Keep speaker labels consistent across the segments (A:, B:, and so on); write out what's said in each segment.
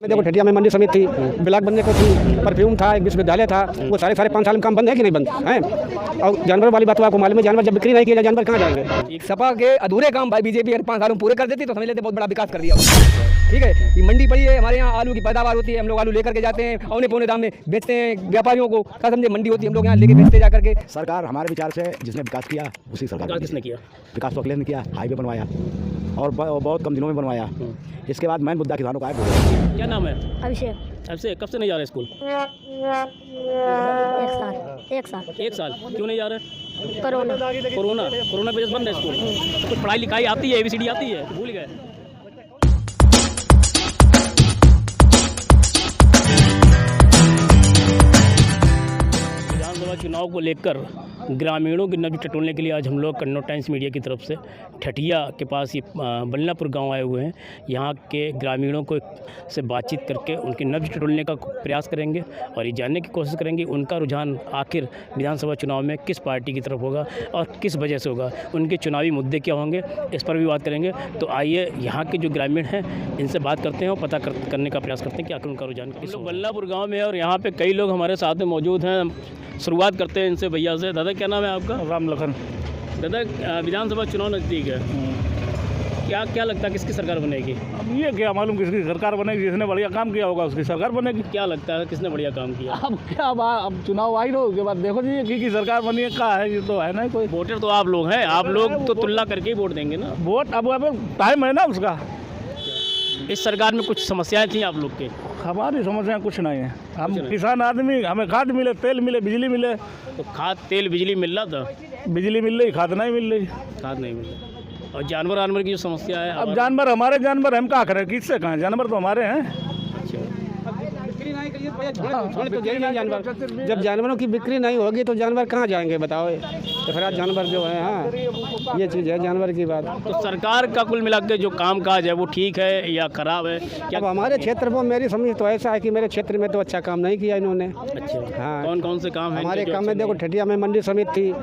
A: देखो ठटिया में मंडी समिति थी, ब्लॉक बनने को थी, परफ्यूम था, एक विश्वविद्यालय था, वो सारे 5 साल में काम बंद है कि नहीं बंद है। और जानवर वाली बात तो आपको मालूम है, जानवर जब बिक्री नहीं किया जाए जानवर कहाँ जाएंगे।
B: सपा के अधूरे काम भाई बीजेपी अगर 5 सालों में पूरे कर देती तो समझ लेते बहुत बड़ा विकास कर दिया। ठीक है, ये मंडी पड़ी है, हमारे यहाँ आलू की पैदावार होती है, हम लोग आलू लेकर के जाते हैं, औने पौने दाम में बेचते हैं व्यापारियों को। क्या समझे, मंडी होती है, हम लोग यहाँ लेके बेचते जा करके।
C: सरकार हमारे विचार से जिसने विकास किया उसी सरकार
D: किसने किया?
C: विकास तो अखिलेश ने किया, हाईवे बनवाया और बहुत कम दिनों में बनवाया। इसके बाद मेन मुद्दा किसानों का है।
D: क्या नाम है?
E: अभिषेक।
D: अभिषेक, कब से नहीं जा रहे स्कूल? एक साल क्यों नहीं जा रहे?
E: कोरोना
D: कोरोना की वजह से बंद है स्कूल। तो कुछ पढ़ाई लिखाई आती है, ABCD आती है, भूल गए? विधानसभा चुनाव को लेकर ग्रामीणों की नब्ज टटोलने के लिए आज हम लोग कन्नौज टाइम्स मीडिया की तरफ से ठठिया के पास ये बल्लापुर गांव आए हुए हैं। यहाँ के ग्रामीणों को से बातचीत करके उनकी नब्ज टटोलने का प्रयास करेंगे और ये जानने की कोशिश करेंगे उनका रुझान आखिर विधानसभा चुनाव में किस पार्टी की तरफ होगा और किस वजह से होगा, उनके चुनावी मुद्दे क्या होंगे, इस पर भी बात करेंगे। तो आइए यहाँ के जो ग्रामीण हैं इनसे बात करते हैं और पता करने का प्रयास करते हैं कि आखिर उनका रुझान किस। बल्लापुर गाँव में और यहाँ पर कई लोग हमारे साथ में मौजूद हैं। शुरुआत करते हैं इनसे भैया से। दादा क्या नाम है आपका?
F: राम लखन।
D: दादा, विधानसभा चुनाव नज़दीक है, क्या लगता है किसकी सरकार बनेगी?
F: अब ये क्या मालूम किसकी सरकार बनेगी, जिसने बढ़िया काम किया होगा उसकी सरकार बनेगी।
D: क्या लगता है किसने बढ़िया काम किया?
F: अब क्या अब चुनाव आई ना, उसके बाद देखो जी की सरकार बनी है, क्या है, ये तो है ना कोई।
D: वोटर तो आप लोग हैं, आप लोग तो तुलना करके ही वोट देंगे ना।
F: वोट अब टाइम है ना उसका।
D: इस सरकार में कुछ समस्याएं थी आप लोग के?
F: हमारी समस्या कुछ नहीं है, हम किसान आदमी, हमें खाद मिले, तेल मिले, बिजली मिले।
D: तो खाद तेल बिजली मिल रहा था?
F: बिजली मिल रही, खाद नहीं मिल रही।
D: खाद नहीं मिल रही। और जानवर की जो समस्या है,
F: अब जानवर हमारे जानवर हम क्या करें, किससे कहें, जानवर तो हमारे हैं।
A: जानवर जब जानवरों की बिक्री नहीं होगी तो जानवर कहाँ जाएंगे बताओ। तो फिर जानवर जो है, हाँ ये चीज़ है जानवर की बात।
D: तो सरकार का कुल मिला के जो काम काज है वो ठीक है या खराब है? क्या
A: अब हमारे क्षेत्र में मेरी समझ तो ऐसा है कि मेरे क्षेत्र में तो अच्छा काम नहीं किया इन्होंने।
D: अच्छा,
A: हाँ।
D: कौन कौन से काम है
A: हमारे काम में? देखो ठटिया में मंडी समिति थी,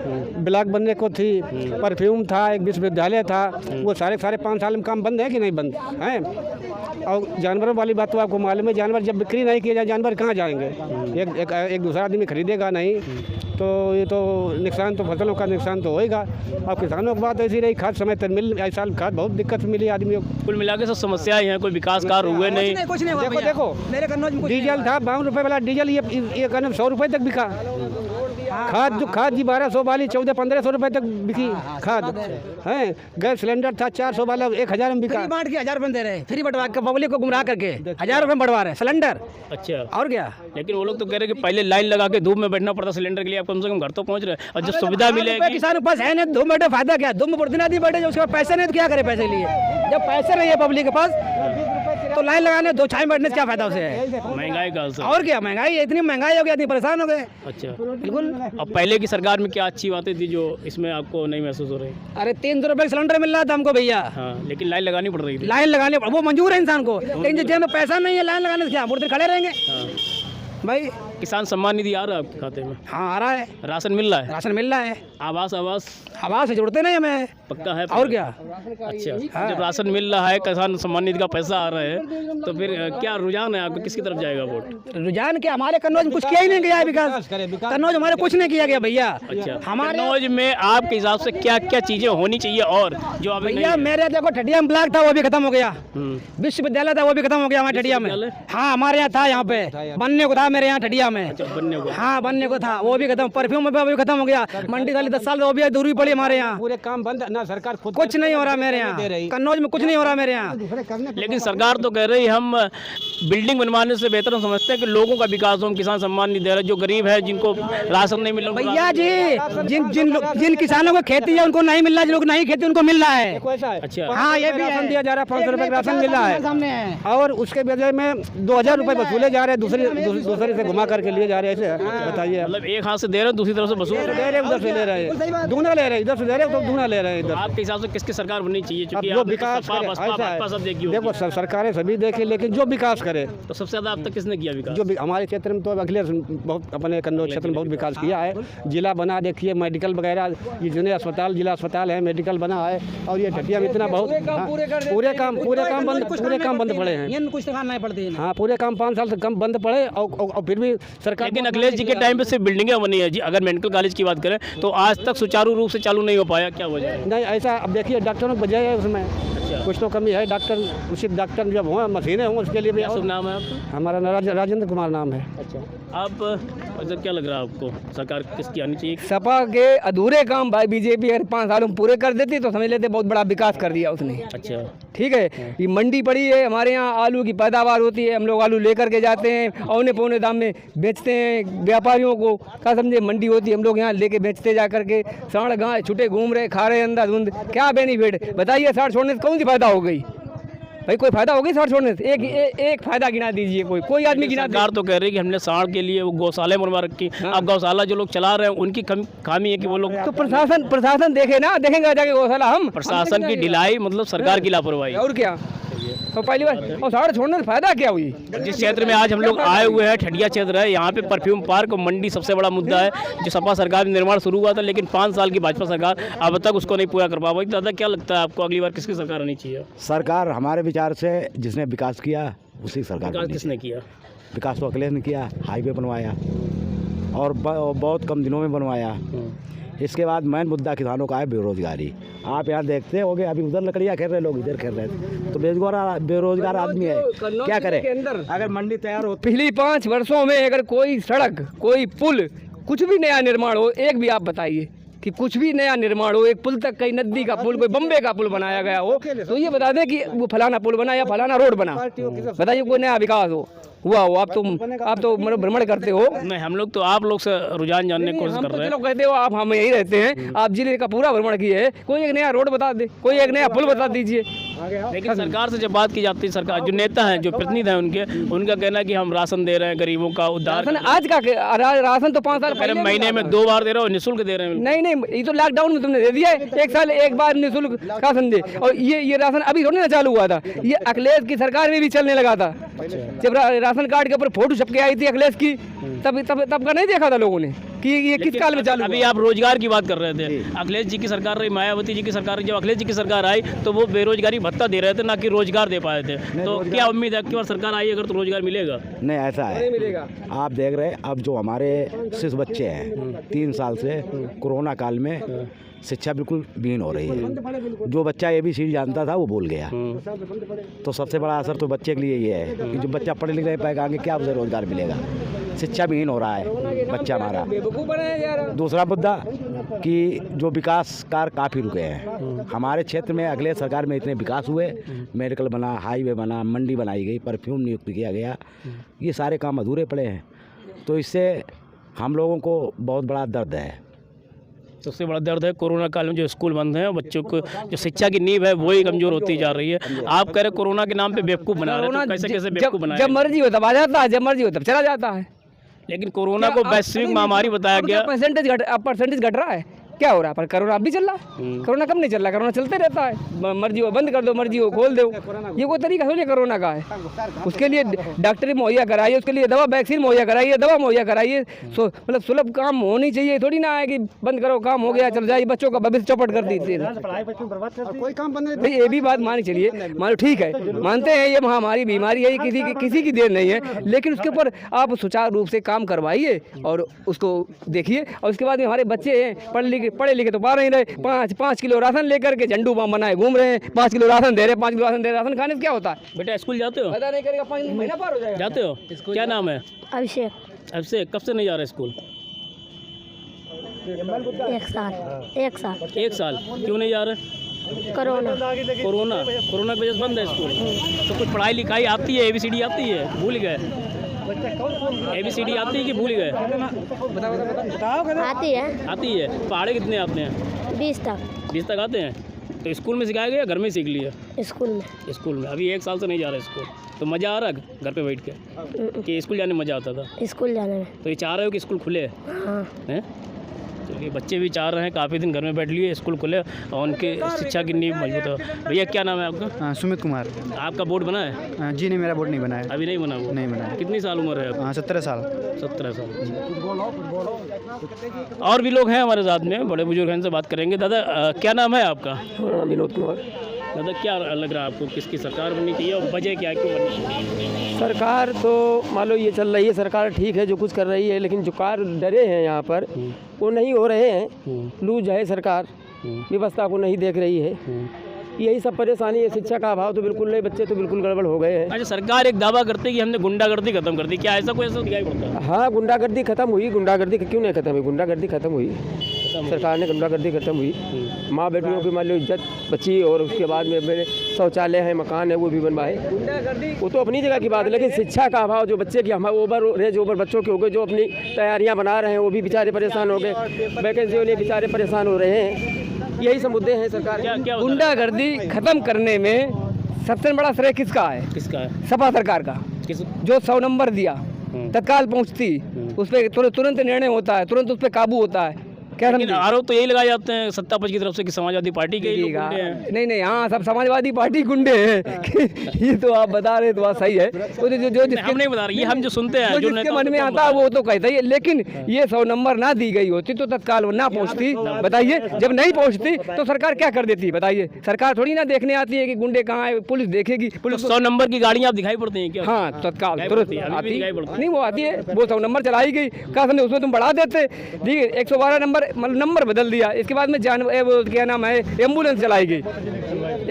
A: ब्लॉक बनने को थी, परफ्यूम था, एक विश्वविद्यालय था, वो सारे 5 साल में काम बंद है कि नहीं बंद है। और जानवरों वाली बात तो आपको मालूम है, जानवर जब बिक्री नहीं किया जाए जानवर कहाँ जाएंगे। एक दूसरा आदमी खरीदेगा नहीं तो ये तो नुकसान, तो फसलों का नुकसान तो होएगा। और किसानों की बात ऐसी रही, खाद समय तक इस साल खाद बहुत दिक्कत मिली आदमियों को।
D: कुल मिला के सब समस्याएं हैं, कोई विकास कार्य हुए नहीं।
A: देखो
B: मेरे कन्नौज में
A: डीजल था 52 रुपये वाला डीजल, ये 100 रुपये तक बिका। खाद जी 1200 वाली 1400-1500 रुपये तक बिकी खाद है। गैस सिलेंडर था 400 वाला 1000 में बिका।
B: बांट के 1000 रुपये दे रहे, फ्री बंटवा के पब्लिक को गुमराह करके 1000 रुपये बढ़वा रहे सिलेंडर।
D: अच्छा,
B: और क्या?
D: लेकिन वो लोग तो कह रहे कि पहले लाइन लगा के धूप में बैठना पड़ता सिलेंडर के लिए, आप कम से कम घर तो पहुंच रहे और जब सुविधा मिलेगी।
B: किसान के पास है नहीं, धूप में बैठे फायदा क्या? धूप में प्रतिदिन आदमी बैठे, जो उसके पास पैसे नहीं तो क्या करे पैसे लिए। जब पैसे नहीं है पब्लिक के पास तो लाइन लगाने दो छाई बैठने से क्या फायदा उसे है?
D: महंगाई का असर।
B: और क्या महंगाई, इतनी महंगाई हो गई, आदमी परेशान हो गए।
D: अच्छा,
B: बिल्कुल।
D: अब पहले की सरकार में क्या अच्छी बातें थी जो इसमें आपको नहीं महसूस हो रही?
B: अरे 300 रुपये सिलेंडर मिल रहा था हमको भैया।
D: हाँ, लेकिन लाइन लगानी पड़ रही थी।
B: लाइन लगाने वो मंजूर है इंसान को, लेकिन जिस जेब में पैसा नहीं है लाइन लगाने से क्या मुर्दे खड़े रहेंगे?
D: हाँ।
B: भाई
D: किसान सम्मान निधि आ रहा है आपके खाते में?
B: हाँ आ रहा है,
D: राशन मिल रहा है?
B: राशन मिल रहा है।
D: आवास
B: आवास से जुड़ते नहीं हमें,
D: पक्का है?
B: और क्या?
D: अच्छा, जब राशन मिल रहा है, किसान सम्मान निधि का पैसा आ रहा है, तो फिर क्या रुझान है आपका, किसकी तरफ जाएगा वोट?
B: रुझान के हमारे कन्नौज में कुछ किया ही नहीं गया है विकास। कन्नौज हमारे कुछ नहीं किया गया भैया।
D: अच्छा,
B: हमारे
D: कन्नौज में आपके हिसाब से क्या क्या चीजें होनी चाहिए और जो अभी नहीं
B: भैया
D: है?
B: मेरे देखो ठटिया में ब्लॉक था वो भी खत्म हो गया, विश्वविद्यालय था वो भी खत्म हो गया हमारे ठटिया में। हाँ हमारे यहाँ था, यहाँ पे बनने को था मेरे यहाँ ठटिया में।
D: बनने को?
B: हाँ बनने को था, वो भी खत्म। परफ्यूम में भी खत्म हो गया। मंडी वाली 10 साल वो भी दूरी पड़ी हमारे यहाँ।
A: पूरे काम बंद ना, सरकार खुद
B: कुछ नहीं हो रहा मेरे यहाँ, कन्नौज में कुछ नहीं हो रहा मेरे यहाँ।
D: लेकिन सरकार तो कह रही हम बिल्डिंग बनवाने से बेहतर हम समझते हैं कि लोगों का विकास हो। हम किसान सम्मान नहीं दे रहे, जो गरीब है जिनको राशन नहीं मिल रहा।
B: भैया जी जिन किसानों को खेती है उनको नहीं मिल रहा, जिन लोग नहीं खेती उनको मिल रहा है।
D: अच्छा,
B: हाँ ये भी
A: राशन दिया जा रहा है, 500 रुपये का राशन मिल रहा है। और उसके बजाय में 2000 रुपये वसूले जा रहे हैं, दूसरे से घुमा करके लिए जा रहे हैं। ऐसे बताइए,
D: मतलब एक हाथ से दे रहे हैं, दूसरी तरफ से वसूल
A: दे रहे उधर से ले रहे हैं, दूना ले रहे हैं, इधर से दे रहे तो दूना ले रहे हैं इधर।
D: आपके हिसाब से किसकी सरकार बननी चाहिए?
A: अब जो विकास करे, ऐसा है, देखो सरकारें सभी देखें, लेकिन जो विकास करे।
D: तो सबसे ज़्यादा अब तक किसने किया विकास?
A: जो हमारे क्षेत्र में तो अखिलेश बहुत अपने कन्नौज क्षेत्र में बहुत विकास किया है। जिला बना, देखिए मेडिकल वगैरह, ये जितने अस्पताल, जिला अस्पताल है, मेडिकल बना है। और ये ठटिया में इतना बहुत पूरे काम बंद पड़े हैं।
E: कुछ दिखाना पड़ते हैं।
A: हाँ, पूरे काम 5 साल से कम बंद पड़े और फिर भी सरकार।
D: लेकिन अखिलेश जी के टाइम पे सिर्फ बिल्डिंगें बनी है जी। अगर मेडिकल कॉलेज की बात करें तो आज तक सुचारू रूप से चालू नहीं हो पाया, क्या वजह है?
A: नहीं, ऐसा अब देखिए डॉक्टरों की वजह है उसमें। कुछ तो कमी है। डॉक्टर, उचित डॉक्टर जब हों, मशीनें हों, उसके लिए भी।
D: क्या शुभ नाम है आपका?
A: हमारा राजेंद्र कुमार नाम है।
D: अच्छा, आप मतलब क्या लग रहा है आपको, सरकार किसकी आनी चाहिए?
B: सपा के अधूरे काम भाई बीजेपी अगर 5 सालों में पूरे कर देती तो समझ लेते बहुत बड़ा विकास कर दिया उसने।
D: अच्छा,
B: ठीक है। ये मंडी पड़ी है, हमारे यहाँ आलू की पैदावार होती है, हम लोग आलू लेकर के जाते हैं, औने पौने दाम में बेचते हैं व्यापारियों को। क्या समझे, मंडी होती है, हम लोग यहाँ लेके बेचते जा करके। साढ़ गाँव छुटे घूम रहे, खा रहे अंधाधुंध, क्या बेनिफिट बताइए? साढ़ छोड़ने से कौन सी फायदा हो गई भाई? कोई फायदा हो गई साढ़ छोड़ने से? एक फायदा गिना दीजिए, कोई आदमी गिना।
D: सरकार तो कह रही है कि हमने साढ़ के लिए वो गौशाले बनवा रखी। अब गौशाला जो लोग चला रहे हैं उनकी खामी है कि वो लोग।
B: तो प्रशासन देखे ना, देखेंगे जाके गौशाला। हम
D: प्रशासन की ढिलाई मतलब सरकार की लापरवाही।
B: और क्या? तो पहली बार और साढ़ छोड़ने से फायदा क्या हुई?
D: जिस क्षेत्र में आज हम लोग आए हुए हैं, ठटिया क्षेत्र है, यहाँ पे परफ्यूम पार्क और मंडी सबसे बड़ा मुद्दा है, जो सपा सरकार में निर्माण शुरू हुआ था, लेकिन 5 साल की भाजपा सरकार अब तक उसको नहीं पूरा कर पा पाई। दादा, क्या लगता है आपको अगली बार किसकी सरकार आनी चाहिए?
C: सरकार हमारे विचार से जिसने विकास किया उसी सरकार
D: विकास
C: बननी
D: किसने
C: चाहिए।
D: किया?
C: विकास तो अखिलेश ने किया, हाईवे बनवाया और बहुत कम दिनों में बनवाया। इसके बाद मेन मुद्दा किसानों का है बेरोजगारी। आप यहाँ देखते होगे, अभी उधर लकड़ियाँ खेल रहे लोग, इधर खेल रहे थे, तो बेरोजगार आदमी है, क्या करे? अगर मंडी तैयार हो।
B: पिछली 5 वर्षों में अगर कोई सड़क, कोई पुल, कुछ भी नया निर्माण हो, एक भी आप बताइए कि कुछ भी नया निर्माण हो, एक पुल तक, कहीं नदी का पुल, कोई बम्बे का पुल बनाया गया हो, तो ये बता दें कि वो फलाना पुल बना या फलाना रोड बना, बताइए कोई नया विकास हुआ हो? आप तो भ्रमण करते हो।
D: नहीं, हम लोग तो आप लोग से रुझान जानने की कोशिश कर रहे हैं।
B: लोग कहते हो आप हम यही रहते हैं, आप जिले का पूरा भ्रमण किए हैं, कोई एक नया रोड बता दे, कोई एक नया पुल बता दीजिए।
D: लेकिन सरकार से जब बात की जाती है, सरकार जो नेता हैं, जो प्रतिनिधि हैं उनका कहना है कि हम राशन दे रहे हैं, गरीबों का उद्धार।
B: आज का राशन तो 5 साल पहले
D: महीने में 2 बार दे रहे हो, निःशुल्क दे रहे हैं।
B: नहीं, ये तो लॉकडाउन में तुमने दे दिया है, 1 साल 1 बार निःशुल्क राशन दे। और ये राशन अभी थोड़ी ना चालू हुआ था, ये अखिलेश की सरकार में भी चलने लगा था। जब राशन कार्ड के ऊपर फोटो छपके आई थी अखिलेश की, तब का नहीं देखा था लोगों ने कि ये किस काल में चालू।
D: अभी आप रोजगार की बात कर रहे थे, अखिलेश जी की सरकार रही, मायावती जी की सरकार रही, जब अखिलेश जी की सरकार आई तो वो बेरोजगारी भत्ता दे रहे थे, ना कि रोजगार दे पाए थे। तो क्या उम्मीद है कि बार सरकार आई अगर तो रोजगार मिलेगा?
C: नहीं, ऐसा है,
B: मिलेगा।
C: आप देख रहे हैं अब जो हमारे शिशु बच्चे हैं 3 साल से कोरोना काल में शिक्षा बिल्कुल विहीन हो रही है। जो बच्चा ABCD जानता था वो भूल गया। तो सबसे बड़ा असर तो बच्चे के लिए ये है कि जो बच्चा पढ़े लिख नहीं पाएगा, आगे क्या उसे रोजगार मिलेगा? शिक्षा विहीन हो रहा है बच्चा हमारा। दूसरा मुद्दा कि जो विकास कार्य काफ़ी रुके हैं हमारे क्षेत्र में। अगले सरकार में इतने विकास हुए, मेडिकल बना, हाईवे बना, मंडी बनाई गई, परफ्यूम नियुक्त किया गया, ये सारे काम अधूरे पड़े हैं। तो इससे हम लोगों को बहुत बड़ा दर्द है।
D: सबसे बड़ा दर्द है कोरोना काल में जो स्कूल बंद हैं, बच्चों को जो शिक्षा की नींव है वही कमजोर होती जा रही है। आप कह रहे कोरोना के नाम पे बेवकूफ़ बना रहे हैं, तो कैसे बेवकूफ़ बनाए?
B: जब मर्जी हो तब आ जाता है, जब मर्जी हो तब चला जाता है।
D: लेकिन कोरोना को वैश्विक महामारी बताया गया।
B: परसेंटेज घट रहा है, क्या हो रहा है? पर कोरोना अब भी चल रहा है। कोरोना कब नहीं चल रहा? कोरोना चलते रहता है, मर्जी हो बंद कर दो, मर्जी हो खोल दो। ये कोई तरीका थोड़ी कोरोना का है। उसके लिए डॉक्टरी मुहैया कराइए, उसके लिए दवा वैक्सीन मुहैया कराइए, दवा मुहैया कराइए। मतलब सुलभ काम होनी चाहिए, थोड़ी ना है कि बंद करो, काम हो गया चल जाए, बच्चों का भविष्य चौपट कर दीजिए।
A: कोई काम बंद नहीं।
B: भाई ये भी बात मानी चलिए, मानो ठीक है, मानते हैं ये महामारी बीमारी है, ये किसी की देर नहीं है, लेकिन उसके ऊपर आप सुचारू रूप से काम करवाइए और उसको देखिए। और उसके बाद हमारे बच्चे हैं पढ़े लिखे तो पा नहीं रहे, 5 किलो राशन लेकर के झंडू बम बनाए घूम रहे हैं। 5 किलो राशन दे रहे, 5 किलो राशन दे रहे, राशन खाने से क्या होता है?
D: बेटा स्कूल जाते हो?
B: पता नहीं करेगा, 5 महीना पार हो जाएगा।
D: जाते हो? क्या नाम है?
G: अभिषेक।
D: कब से नहीं जा रहे स्कूल?
G: 1 साल।
D: 1 साल क्यों नहीं जा रहे?
G: कोरोना
D: की वजह से बंद है स्कूल। तो कुछ पढ़ाई लिखाई आती है? ABCD आती है? भूल गए? ABCD आती है कि भूल गए? आती है। पढ़ाई कितने आते हैं?
G: 20
D: तक आते हैं। तो स्कूल में सिखाया गया, घर में सीख लिया?
G: स्कूल में।
D: अभी 1 साल से नहीं जा रहे स्कूल, तो मज़ा आ रहा है घर पे बैठ के कि स्कूल जाने में मज़ा आता था?
G: स्कूल जाने में।
D: तो ये चाह रहे हो कि स्कूल खुले?
G: हाँ।
D: हैं? तो कि बच्चे भी चाह रहे हैं काफ़ी दिन घर में बैठ लिए, स्कूल खुले और उनकी शिक्षा की नींव मजबूत हो। भैया क्या नाम है आपका?
E: सुमित कुमार।
D: आपका बोर्ड बना है?
E: जी नहीं, मेरा बोर्ड नहीं बना है।
D: अभी नहीं बना? वो
E: नहीं बना है।
D: कितनी साल उम्र है आपकी?
E: 17 साल।
D: 17 साल। और भी लोग हैं हमारे साथ में, बड़े बुजुर्ग हैं, इनसे बात करेंगे। दादा क्या नाम है आपका?
H: विनोद कुमार।
D: दादा क्या लग रहा है आपको, किसकी सरकार बननी चाहिए और वजह क्या है, क्यों बननी चाहिए?
H: सरकार तो मान लो ये चल रही है, सरकार ठीक है जो कुछ कर रही है, लेकिन जो कार्य डरे हैं यहाँ पर वो नहीं हो रहे हैं। लूज है सरकार, व्यवस्था को नहीं देख रही है, यही सब परेशानी है। शिक्षा का अभाव तो बिल्कुल नहीं, बच्चे तो बिल्कुल गड़बड़ हो गए हैं।
D: अच्छा, सरकार एक दावा करती है कि हमने गुंडागर्दी खत्म कर दी, क्या ऐसा कोई ऐसा दिखाई पड़ता है?
H: हाँ, गुंडागर्दी खत्म हुई। गुंडागर्दी क्यों नहीं खत्म हुई? गुंडागर्दी खत्म हुई, सरकार ने गुंडागर्दी खत्म हुई। माँ बेटियों की मान लो इज्जत बची, और उसके बाद में मेरे शौचालय है, मकान है, वो भी बनवाए। वो तो अपनी जगह की बात है, लेकिन शिक्षा का अभाव जो बच्चे की हमारे ओवर बच्चों के हो गए, जो अपनी तैयारियाँ बना रहे हैं वो भी बेचारे परेशान हो गए, वैकेंसी वाले बेचारे परेशान हो रहे हैं। यही सब मुद्दे हैं सरकार।
D: क्या
B: गुंडागर्दी खत्म करने में सबसे बड़ा श्रेय किसका है?
D: किसका है?
B: सपा सरकार का, जो 100 नंबर दिया, तत्काल पहुंचती, उस पर तुरंत निर्णय होता है, तुरंत उस पर काबू होता है। क्या
D: लेकिन आरोप तो यही लगाए जाते हैं सत्ता पक्ष की तरफ से कि समाजवादी पार्टी के ही लोग गुंडे हैं।
B: नहीं, हाँ, सब समाजवादी पार्टी गुंडे हैं। ये तो आप बता रहे तो बात सही है। तो जो
D: हम नहीं बता रहे, ये हम जो सुनते हैं, जो
B: जिसके मन में आता है वो तो कहता ही है। लेकिन ये 100 नंबर ना दी गई होती तो तत्काल ना पहुंचती। बताइए, जब नहीं पहुंचती तो सरकार क्या कर देती? बताइए, सरकार थोड़ी ना देखने आती है कि गुंडे कहाँ है, पुलिस देखेगी। पुलिस
D: 100 नंबर की गाड़ियाँ आप दिखाई पड़ती हैं क्या?
B: हाँ, तत्काल तुरंत आती
D: नहीं,
B: वो आती है। वो 100 नंबर चलाई गई, कहा समझे उसमें तुम बढ़ा देते। ठीक है, 112 नंबर मतलब नंबर बदल दिया। इसके बाद में वो क्या नाम है, एम्बुलेंस चलाई गई।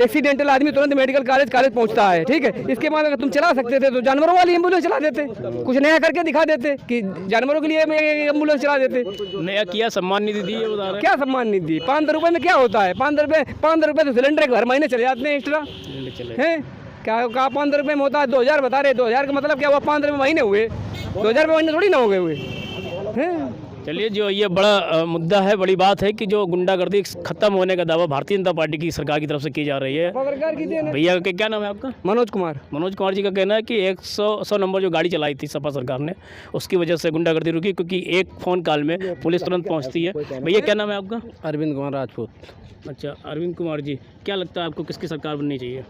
B: एक्सीडेंटल आदमी तुरंत मेडिकल कॉलेज पहुंचता है। ठीक है, इसके बाद अगर तुम चला सकते थे तो जानवरों वाली एम्बुलेंस चला देते, कुछ नया करके दिखा देते कि जानवरों के लिए एम्बुलेंस चला देते।
D: नया किया, सम्मान निधि दी है,
B: क्या सम्मान निधि? 500 रुपये में क्या होता है? 500 रुपये तो सिलेंडर के हर महीने चले जाते हैं एक्स्ट्रा हैं। क्या 500 रुपये में होता है? 2000 बता रहे। 2000 का मतलब क्या हुआ? 500 रुपये महीने हुए, 2000 रुपये महीने थोड़ी ना हो गए हुए हैं।
D: चलिए, जो ये बड़ा मुद्दा है, बड़ी बात है कि जो गुंडागर्दी खत्म होने का दावा भारतीय जनता पार्टी की सरकार की तरफ से की जा रही है। भैया का क्या नाम है आपका?
B: मनोज कुमार।
D: मनोज कुमार जी का कहना है कि 100 नंबर जो गाड़ी चलाई थी सपा सरकार ने, उसकी वजह से गुंडागर्दी रुकी, क्योंकि एक फ़ोन कॉल में पुलिस तुरंत पहुंचती है। भैया क्या नाम है आपका?
A: अरविंद कुमार राजपूत।
D: अच्छा, अरविंद कुमार जी, क्या लगता है आपको किसकी सरकार बननी चाहिए?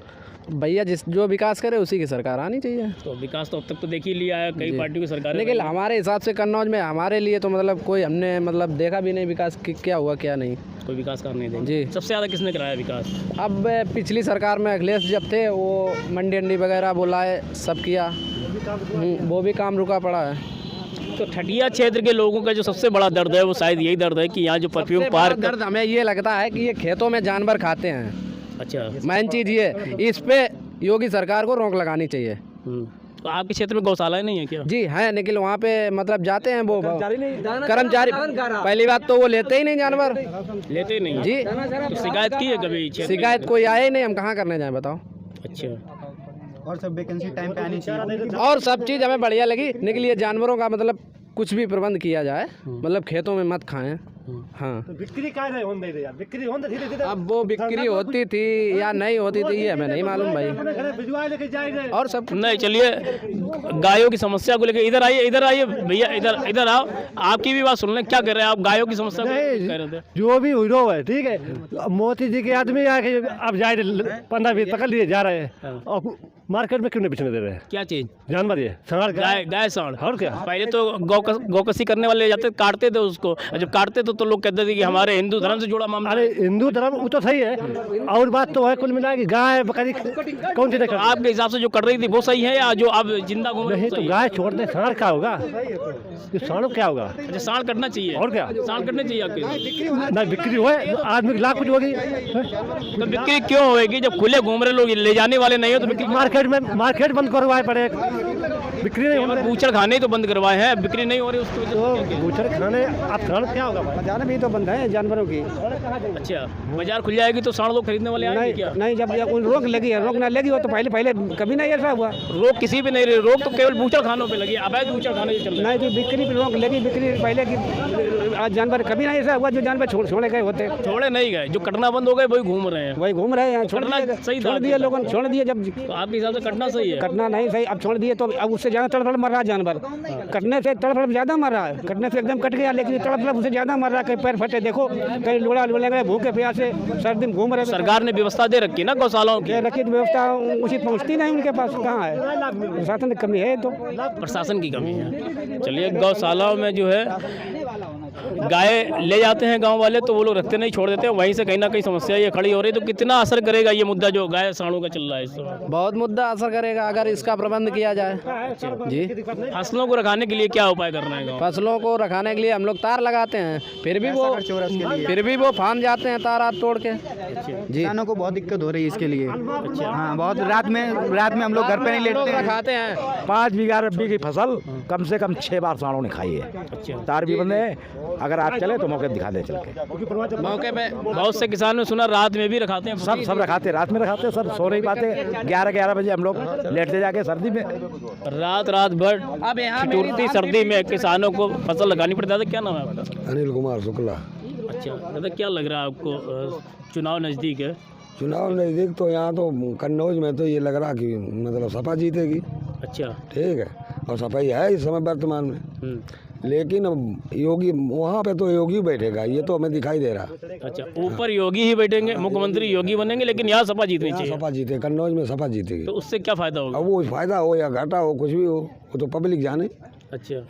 A: भैया जो विकास करे उसी की सरकार आनी चाहिए।
D: तो विकास तो अब तक तो देख ही लिया है, कई पार्टियों की सरकार,
A: लेकिन हमारे हिसाब से कन्नौज में हमारे लिए तो मतलब कोई हमने मतलब देखा भी नहीं विकास क्या हुआ क्या नहीं।
D: कोई विकास काम नहीं देंगे
A: जी।
D: सबसे ज़्यादा किसने कराया विकास?
A: अब पिछली सरकार में अखिलेश जब थे वो मंडी वगैरह बुलाए, सब किया, वो भी काम रुका पड़ा है।
D: तो ठटिया क्षेत्र के लोगों का जो सबसे बड़ा दर्द है वो शायद यही दर्द है कि यहाँ जो परफ्यूम पार्क,
A: दर्द हमें ये लगता है कि ये खेतों में जानवर खाते हैं।
D: अच्छा,
A: मेन चीज़ ये, इस पे योगी सरकार को रोक लगानी चाहिए।
D: तो आपके क्षेत्र में गौशालाएं नहीं है क्या?
A: जी हैं, लेकिन वहाँ पे मतलब जाते हैं वो कर्मचारी, पहली बात तो वो लेते ही नहीं जानवर,
D: लेते नहीं
A: जी।
D: तो शिकायत की है कभी?
A: शिकायत कोई आए ही नहीं, हम कहाँ करने जाएं बताओ।
D: अच्छा,
E: और सब वैकेंसी टाइम पे आनी चाहिए,
A: और सब चीज़ हमें बढ़िया लगी, लेकिन ये जानवरों का मतलब कुछ भी प्रबंध किया जाए, मतलब खेतों में मत खाएं। हाँ,
F: बिक्री का नहीं होने दे यार, बिक्री होने धीरे धीरे।
A: अब वो बिक्री होती थी या नहीं होती थी ये हमें नहीं मालूम भाई। और सब
D: नहीं, चलिए गायों की समस्या को लेकर इधर आइए भैया, इधर आओ, आपकी भी बात सुन लें। क्या कर रहे हैं आप गायों की समस्या को कह रहे थे?
F: जो भी हीरो है, ठीक है, मोदी जी के आदमी आके अब जाए 15-20 पकड़ लिए जा रहे हैं, और मार्केट में क्यों नहीं बेचने दे रहे हैं?
D: क्या चीज?
F: जानवर, ये सांड,
D: गाय सांड।
F: और क्या?
D: पहले तो गौकसी करने वाले जाते काटते थे उसको, जब काटते तो लोग कहते थे कि हमारे हिंदू धर्म से जुड़ा मामला।
F: अरे हिंदू धर्म वो तो सही है, और बात तो है कुल मिला के गाय बकरी कौन सी देखा?
D: आपके हिसाब से जो कर रही थी वो सही है या जो अब जिंदा घूम रही
F: नहीं? तो गाय छोड़ दे, सांड क्या होगा? सांड क्या होगा?
D: अच्छा, सांड कटना चाहिए। और क्या सांड कटना चाहिए आपके?
F: ना बिक्री हुए, आदमी लाख कुछ होगी,
D: तो बिक्री क्यों होगी जब खुले घूम रहे लोग, ले जाने वाले नहीं हो तो बिक्री?
F: मार्केट बंद करवाए पड़े, बिक्री नहीं हो रही।
D: बूचड़ खाने तो बंद करवाए हैं, बिक्री नहीं हो रही उसकी वजह से।
F: बूचड़ खाने आप सांड क्या होगा?
A: बाजार भी तो बंद है जानवरों की।
D: अच्छा, बाजार खुल जाएगी तो सांड लोग खरीदने वाले आएंगे क्या?
A: नहीं, जब रोक लगी है, रोक ना लगी हो तो पहले कभी नहीं ऐसा हुआ।
D: रोक किसी पे नहीं रही, रोक तो केवल बूचड़ खानों पे लगी, अवैध बूचड़ खाने चल रहे।
A: नहीं, तो बिक्री पे रोक लगी, बिक्री पहले की। आज जानवर कभी नहीं ऐसा हुआ जो जानवर छोड़े गए होते।
D: छोड़े नहीं गए, जो कटना बंद हो गए वही घूम रहे हैं,
A: वही घूम रहे हैं।
D: सही
A: छोड़ दिए लोगों ने, छोड़ दिए। जब
D: तो आपके हिसाब से कटना सही है?
A: कटना नहीं सही, अब छोड़ दिए तो अब उससे ज़्यादा तड़फड़ मर रहा है जानवर, कटने से तड़फड़ ज़्यादा मर रहा है, कटने से एकदम कट गया, लेकिन तड़फड़ उससे ज़्यादा मर रहा है। कहीं पैर फटे देखो, कहीं लोड़ा लोड़े गए, भूखे प्यासे सर्दी में घूम रहे।
D: सरकार ने व्यवस्था दे रखी ना गौशालाओं की,
A: रखी व्यवस्था उचित पहुँचती नहीं उनके पास, कहाँ है, प्रशासन की कमी है। तो
D: प्रशासन की कमी है। चलिए, गौशालाओं में जो है गाय ले जाते हैं गांव वाले, तो वो लोग रखते नहीं, छोड़ देते हैं, वहीं से कहीं ना कहीं समस्या ये खड़ी हो रही है। तो कितना असर करेगा ये मुद्दा जो गाय सांडों का चल रहा है इस समय?
I: बहुत मुद्दा असर करेगा अगर इसका प्रबंध किया जाए जी।
D: फसलों को रखाने के लिए क्या उपाय करना है?
I: फसलों को रखाने के लिए हम लोग तार लगाते हैं, फिर भी वो फान जाते हैं तार हाथ तोड़ के जी।
E: किसानों को बहुत दिक्कत हो रही है इसके लिए। हाँ, बहुत रात में हम लोग घर पे नहीं लेटते हैं।
I: रखाते हैं
C: 5 बीघा रब्बी की फसल कम से कम 6 बार सांडों ने खाई है। तार भी बंद है, अगर आप चले तो मौके दिखा दे चल के।
I: मौके पे
D: बहुत से किसान ने सुना रात में भी रखाते हैं,
C: सब रखाते, रात में रखाते, सब सो नहीं पाते। 11 बजे हम लोग लेटते जाके सर्दी में,
D: रात भर ठिठुरती सर्दी में किसानों को फसल लगानी पड़ती है। क्या नाम है आपका?
J: अनिल कुमार शुक्ला।
D: अच्छा दादा, क्या लग रहा है आपको, चुनाव नज़दीक है?
J: चुनाव नज़दीक तो यहाँ तो कन्नौज में तो ये लग रहा कि मतलब सपा जीतेगी।
D: अच्छा,
J: ठीक है, और सपा ही है इस समय वर्तमान में, लेकिन योगी वहाँ पे तो योगी बैठेगा, ये तो हमें दिखाई दे रहा।
D: अच्छा, ऊपर योगी ही बैठेंगे, मुख्यमंत्री योगी बनेंगे, लेकिन यहाँ सपा जीतनी चाहिए।
J: सपा जीते, कन्नौज में सपा जीतेगी।
D: तो उससे क्या फ़ायदा होगा?
J: अब वो फायदा हो या घाटा हो, कुछ भी हो, वो तो पब्लिक जाने।
D: अच्छा,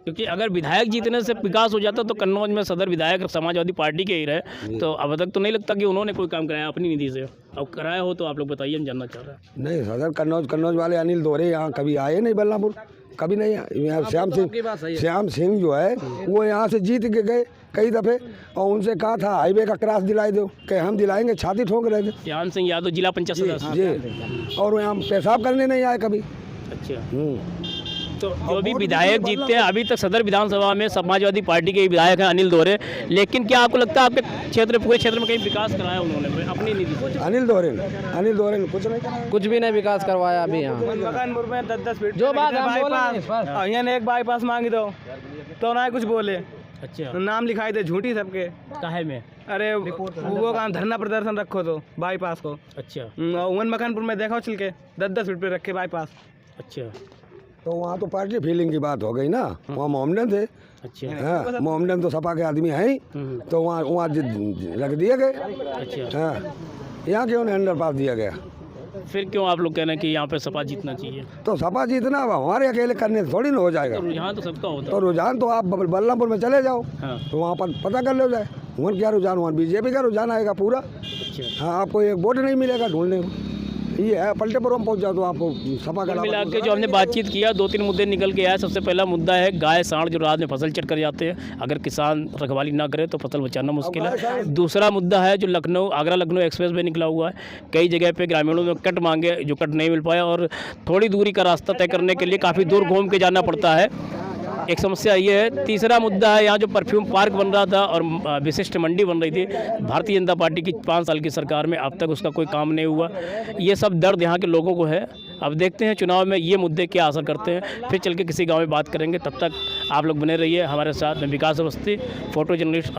D: क्योंकि अगर विधायक जीतने से विकास हो जाता तो कन्नौज में सदर विधायक समाजवादी पार्टी के ही रहे, तो अब तक तो नहीं लगता कि उन्होंने कोई काम कराया अपनी निधि से। अब कराया हो तो आप लोग बताइए, हम जानना चाह रहे हैं।
J: नहीं, सदर कन्नौज वाले अनिल दोहरे यहाँ कभी आए नहीं, बल्लापुर कभी नहीं आए। यहाँ श्याम सिंह जो है वो यहाँ से जीत के गए कई दफ़े, और उनसे कहा था हाईवे का क्रॉस दिलाई दो, कि हम दिलाएंगे, छाती ठोक रहे थे।
D: श्याम सिंह यादव जिला पंचायत सदस्य
J: जी, और वो यहाँ पेशाब करने नहीं आए कभी।
D: अच्छा, तो जो भी विधायक जीतते हैं, अभी तक सदर विधानसभा में समाजवादी पार्टी के विधायक हैं अनिल दोहरे, लेकिन क्या आपको लगता है आपके क्षेत्र, पूरे क्षेत्र में कहीं विकास कराया उन्होंने अपनी निधि से?
J: अनिल दोहरे ने कुछ नहीं कराया,
I: कुछ भी नहीं विकास करवाया अभी यहाँ।
E: मकानपुर में 10 फीट
I: जो बात हम
E: बाईपास, यहाँ ने एक बाईपास मांगी तो ना कुछ बोले।
D: अच्छा,
E: नाम लिखाई थे झूठी सबके।
D: काहे में?
E: अरे वो काम धरना प्रदर्शन रखो तो बाईपास को।
D: अच्छा,
E: वन मकानपुर में देखो चल के 10 फीट पे रखे बाईपास।
D: अच्छा,
J: तो वहाँ तो पार्टी फीलिंग की बात हो गई ना, वहाँ मोहम्मदन थे।
D: अच्छा,
J: हाँ, मोहम्मदन तो सपा के आदमी हैं ही, तो वहाँ रख दिए गए।
D: अच्छा,
J: हाँ, यहाँ क्यों नहीं अंडर पास दिया गया?
D: फिर क्यों आप लोग कह रहे हैं कि यहाँ पे सपा जीतना चाहिए?
J: तो सपा जीतना अब हमारे अकेले करने से थोड़ी ना हो जाएगा।
D: तो रुझान तो सबका होता
J: तो रुझान तो आप बल्लभपुर में चले जाओ,
D: हाँ।
J: तो वहाँ पर पता कर लो जाए वहाँ क्या रुझान, वहाँ बीजेपी का रुझान आएगा पूरा।
D: अच्छा,
J: हाँ, आपको एक वोट नहीं मिलेगा ढूंढने को, ये है पलटेपुर में पहुँच जाओ तो आपको सपा का
D: मिला के जो हमने बातचीत किया, 2-3 मुद्दे निकल के आए। सबसे पहला मुद्दा है गाय सांड जो रात में फसल चट कर जाते हैं, अगर किसान रखवाली ना करे तो फसल बचाना मुश्किल है। दूसरा मुद्दा है जो आगरा लखनऊ एक्सप्रेस वे निकला हुआ है, कई जगह पे ग्रामीणों में कट मांगे, जो कट नहीं मिल पाया, और थोड़ी दूरी का रास्ता तय करने के लिए काफ़ी दूर घूम के जाना पड़ता है, एक समस्या ये है। तीसरा मुद्दा है यहाँ जो परफ्यूम पार्क बन रहा था और विशिष्ट मंडी बन रही थी भारतीय जनता पार्टी की 5 साल की सरकार में, अब तक उसका कोई काम नहीं हुआ। ये सब दर्द यहाँ के लोगों को है। अब देखते हैं चुनाव में ये मुद्दे क्या असर करते हैं, फिर चल के किसी गाँव में बात करेंगे। तब तक आप लोग बने रहिए हमारे साथ। मैं विकास अवस्थी, फोटो जर्नलिस्ट।